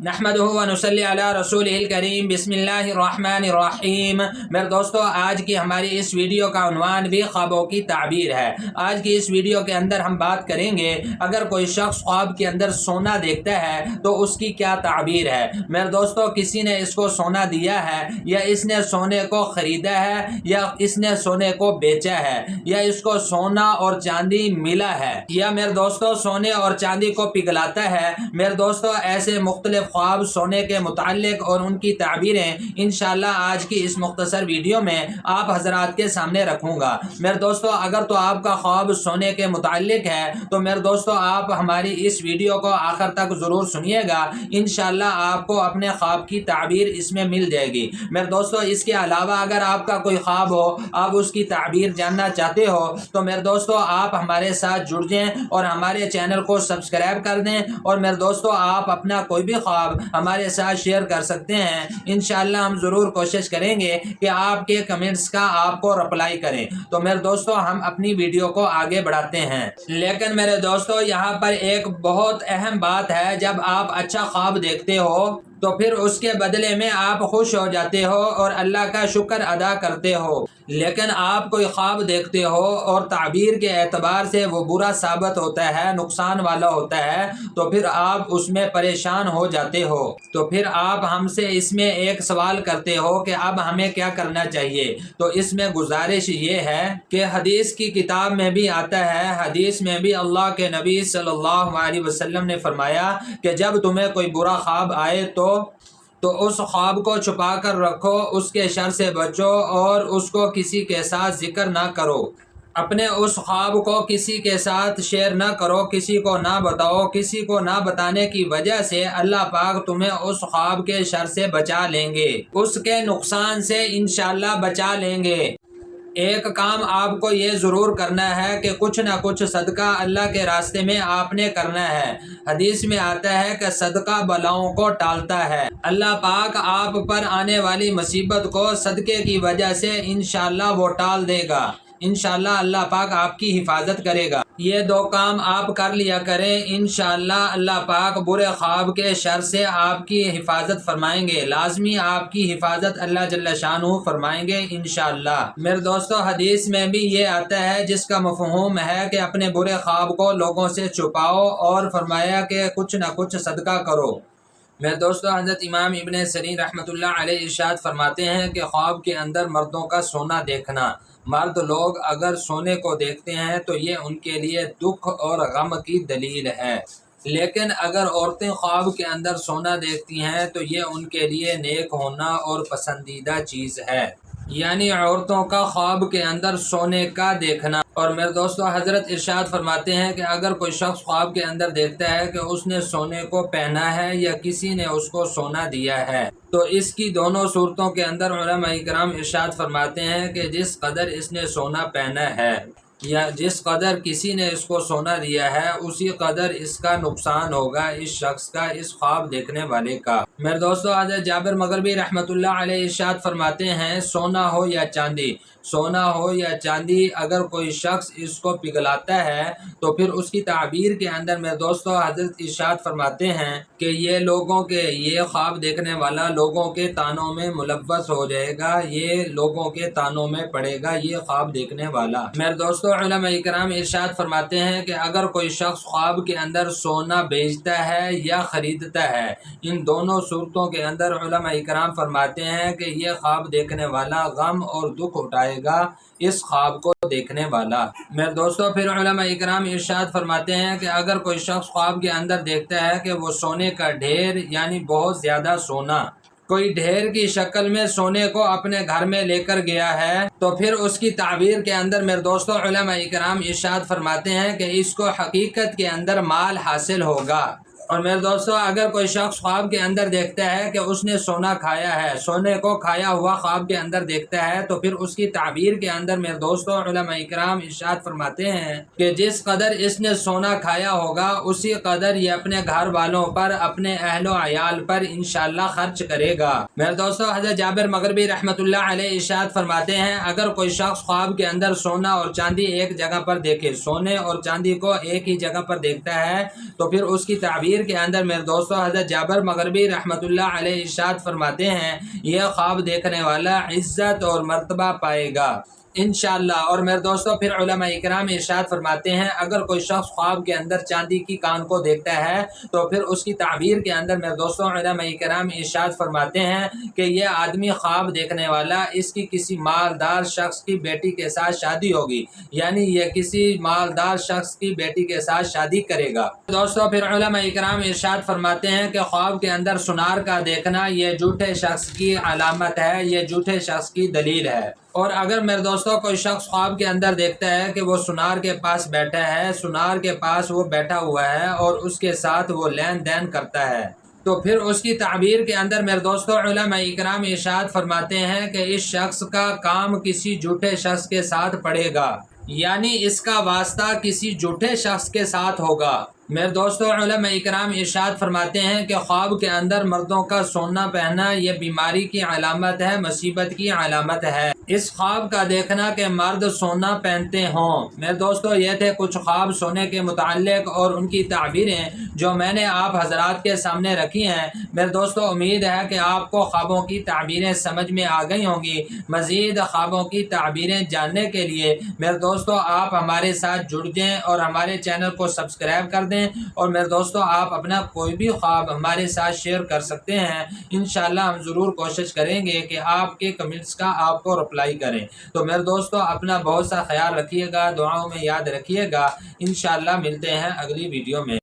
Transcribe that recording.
نحمدہ و نصلی علی رسولہ الکریم بسم اللہ الرحمن الرحیم۔ میرے دوستو، آج کی ہماری اس ویڈیو کا عنوان بھی خوابوں کی تعبیر ہے۔ آج کی اس ویڈیو کے اندر ہم بات کریں گے اگر کوئی شخص خواب کے اندر سونا دیکھتا ہے تو اس کی کیا تعبیر ہے۔ میرے دوستو، کسی نے اس کو سونا دیا ہے یا اس نے سونے کو خریدا ہے یا اس نے سونے کو بیچا ہے یا اس کو سونا اور چاندی ملا ہے یا میرے دوستو سونے اور چاندی کو پگھلاتا ہے۔ میرے دوستو، ایسے مختلف خواب سونے کے متعلق اور ان کی تعبیریں انشاءاللہ آج کی اس مختصر ویڈیو میں آپ حضرات کے سامنے رکھوں گا۔ میرے دوستو، اگر تو آپ کا خواب سونے کے متعلق ہے تو میرے دوستو آپ ہماری اس ویڈیو کو آخر تک ضرور سنیے گا۔ انشاءاللہ آپ کو اپنے خواب کی تعبیر اس میں مل جائے گی۔ میرے دوستو، اس کے علاوہ اگر آپ کا کوئی خواب ہو، آپ اس کی تعبیر جاننا چاہتے ہو تو میرے دوستو آپ ہمارے ساتھ جڑ جائیں اور ہمارے چینل کو سبسکرائب کر دیں، اور میرے دوستو آپ اپنا کوئی بھی خواب ہمارے ساتھ شیئر کر سکتے ہیں۔ انشاءاللہ ہم ضرور کوشش کریں گے کہ آپ کے کمنٹس کا آپ کو رپلائی کریں۔ تو میرے دوستو ہم اپنی ویڈیو کو آگے بڑھاتے ہیں، لیکن میرے دوستو یہاں پر ایک بہت اہم بات ہے۔ جب آپ اچھا خواب دیکھتے ہو تو پھر اس کے بدلے میں آپ خوش ہو جاتے ہو اور اللہ کا شکر ادا کرتے ہو، لیکن آپ کوئی خواب دیکھتے ہو اور تعبیر کے اعتبار سے وہ برا ثابت ہوتا ہے، نقصان والا ہوتا ہے، تو پھر آپ اس میں پریشان ہو جاتے ہو۔ تو پھر آپ ہم سے اس میں ایک سوال کرتے ہو کہ اب ہمیں کیا کرنا چاہیے۔ تو اس میں گزارش یہ ہے کہ حدیث کی کتاب میں بھی آتا ہے، حدیث میں بھی اللہ کے نبی صلی اللہ علیہ وسلم نے فرمایا کہ جب تمہیں کوئی برا خواب آئے تو اس خواب کو چھپا کر رکھو، اس کے شر سے بچو اور اس کو کسی کے ساتھ ذکر نہ کرو۔ اپنے اس خواب کو کسی کے ساتھ شیئر نہ کرو، کسی کو نہ بتاؤ۔ کسی کو نہ بتانے کی وجہ سے اللہ پاک تمہیں اس خواب کے شر سے بچا لیں گے، اس کے نقصان سے انشاءاللہ بچا لیں گے۔ ایک کام آپ کو یہ ضرور کرنا ہے کہ کچھ نہ کچھ صدقہ اللہ کے راستے میں آپ نے کرنا ہے۔ حدیث میں آتا ہے کہ صدقہ بلاؤں کو ٹالتا ہے۔ اللہ پاک آپ پر آنے والی مصیبت کو صدقے کی وجہ سے انشاءاللہ وہ ٹال دے گا۔ انشاءاللہ اللہ پاک آپ کی حفاظت کرے گا۔ یہ دو کام آپ کر لیا کریں، انشاءاللہ اللہ پاک برے خواب کے شر سے آپ کی حفاظت فرمائیں گے، لازمی آپ کی حفاظت اللہ جل شانہ فرمائیں گے انشاءاللہ۔ میرے دوستو، حدیث میں بھی یہ آتا ہے جس کا مفہوم ہے کہ اپنے برے خواب کو لوگوں سے چھپاؤ، اور فرمایا کہ کچھ نہ کچھ صدقہ کرو۔ میرے دوستو، حضرت امام ابن سیرین رحمۃ اللہ علیہ ارشاد فرماتے ہیں کہ خواب کے اندر مردوں کا سونا دیکھنا، مرد لوگ اگر سونے کو دیکھتے ہیں تو یہ ان کے لیے دکھ اور غم کی دلیل ہے، لیکن اگر عورتیں خواب کے اندر سونا دیکھتی ہیں تو یہ ان کے لیے نیک ہونا اور پسندیدہ چیز ہے، یعنی عورتوں کا خواب کے اندر سونے کا دیکھنا۔ اور میرے دوستو، حضرت ارشاد فرماتے ہیں کہ اگر کوئی شخص خواب کے اندر دیکھتا ہے کہ اس نے سونے کو پہنا ہے یا کسی نے اس کو سونا دیا ہے، تو اس کی دونوں صورتوں کے اندر علماء کرام ارشاد فرماتے ہیں کہ جس قدر اس نے سونا پہنا ہے یا جس قدر کسی نے اس کو سونا دیا ہے، اسی قدر اس کا نقصان ہوگا، اس شخص کا، اس خواب دیکھنے والے کا۔ میرے دوستو، حضرت جابر مغربی رحمۃ اللہ علیہ ارشاد فرماتے ہیں سونا ہو یا چاندی، سونا ہو یا چاندی، اگر کوئی شخص اس کو پگھلاتا ہے تو پھر اس کی تعبیر کے اندر میرے دوستو حضرت ارشاد فرماتے ہیں کہ یہ خواب دیکھنے والا لوگوں کے تانوں میں ملوث ہو جائے گا، یہ لوگوں کے تانوں میں پڑے گا یہ خواب دیکھنے والا۔ میرے دوستو، علماء کرام ارشاد فرماتے ہیں کہ اگر کوئی شخص خواب کے اندر سونا بیچتا ہے یا خریدتا ہے، ان دونوں صورتوں کے اندر علماء کرام فرماتے ہیں کہ یہ خواب دیکھنے والا غم اور دکھ اٹھائے گا، اس خواب کو دیکھنے والا۔ میرے دوستو، پھر علماء کرام ارشاد فرماتے ہیں کہ اگر کوئی شخص خواب کے اندر دیکھتا ہے کہ وہ سونے کا ڈھیر، یعنی بہت زیادہ سونا، کوئی ڈھیر کی شکل میں سونے کو اپنے گھر میں لے کر گیا ہے، تو پھر اس کی تعبیر کے اندر میرے دوستو علماء کرام ارشاد فرماتے ہیں کہ اس کو حقیقت کے اندر مال حاصل ہوگا۔ اور میرے دوستو، اگر کوئی شخص خواب کے اندر دیکھتا ہے کہ اس نے سونا کھایا ہے، سونے کو کھایا ہوا خواب کے اندر دیکھتا ہے، تو پھر اس کی تعبیر کے اندر میرے دوستو علماء کرام ارشاد فرماتے ہیں کہ جس قدر اس نے سونا کھایا ہوگا اسی قدر یہ اپنے گھر والوں پر، اپنے اہل و عیال پر انشاءاللہ خرچ کرے گا۔ میرے دوستو، حضرت جابر مغربی رحمۃ اللہ علیہ ارشاد فرماتے ہیں اگر کوئی شخص خواب کے اندر سونا اور چاندی ایک جگہ پر دیکھے، سونے اور چاندی کو ایک ہی جگہ پر دیکھتا ہے، تو پھر اس کی تعبیر تعبیر کے اندر میرے دوستوں حضرت جابر مغربی رحمۃ اللہ علیہ ارشاد فرماتے ہیں یہ خواب دیکھنے والا عزت اور مرتبہ پائے گا انشاءاللہ۔ اور میرے دوستوں پھر علماء اکرام ارشاد فرماتے ہیں اگر کوئی شخص خواب کے اندر چاندی کی کان کو دیکھتا ہے تو پھر اس کی تعبیر کے اندر میرے دوستوں علماء اکرام ارشاد فرماتے ہیں کہ یہ آدمی خواب دیکھنے والا اس کی کسی مالدار شخص کی بیٹی کے ساتھ شادی ہوگی، یعنی یہ کسی مالدار شخص کی بیٹی کے ساتھ شادی کرے گا۔ دوستوں پھر علماء اکرام ارشاد فرماتے ہیں کہ خواب کے اندر سنار کا دیکھنا یہ جھوٹے شخص کی علامت ہے، یہ جھوٹے شخص کی دلیل ہے۔ اور اگر میرے دوستوں کوئی شخص خواب کے اندر دیکھتا ہے کہ وہ سنار کے پاس بیٹھا ہے، سنار کے پاس وہ بیٹھا ہوا ہے اور اس کے ساتھ وہ لین دین کرتا ہے، تو پھر اس کی تعبیر کے اندر میرے دوستوں علماء اکرام ارشاد فرماتے ہیں کہ اس شخص کا کام کسی جھوٹے شخص کے ساتھ پڑے گا، یعنی اس کا واسطہ کسی جھوٹے شخص کے ساتھ ہوگا۔ میرے دوستوں علماء اکرام ارشاد فرماتے ہیں کہ خواب کے اندر مردوں کا سونا پہننا یہ بیماری کی علامت ہے، مصیبت کی علامت ہے۔ اس خواب کا دیکھنا کہ مرد سونا پہنتے ہوں۔ میرے دوستوں یہ تھے کچھ خواب سونے کے متعلق اور ان کی تعبیریں جو میں نے آپ حضرات کے سامنے رکھی ہیں۔ میرے دوستوں امید ہے کہ آپ کو خوابوں کی تعبیریں سمجھ میں آ گئی ہوں گی۔ مزید خوابوں کی تعبیریں جاننے کے لیے میرے دوستوں آپ ہمارے ساتھ جڑ جائیں اور ہمارے چینل کو سبسکرائب کر دیں، اور میرے دوستوں آپ اپنا کوئی بھی خواب ہمارے ساتھ شیئر کر سکتے ہیں۔ انشاءاللہ ہم ضرور کوشش کریں گے کہ آپ کے کمنٹس کا آپ کو رپلائی کریں۔ تو میرے دوستوں اپنا بہت سا خیال رکھیے گا، دعاؤں میں یاد رکھیے گا۔ انشاءاللہ ملتے ہیں اگلی ویڈیو میں۔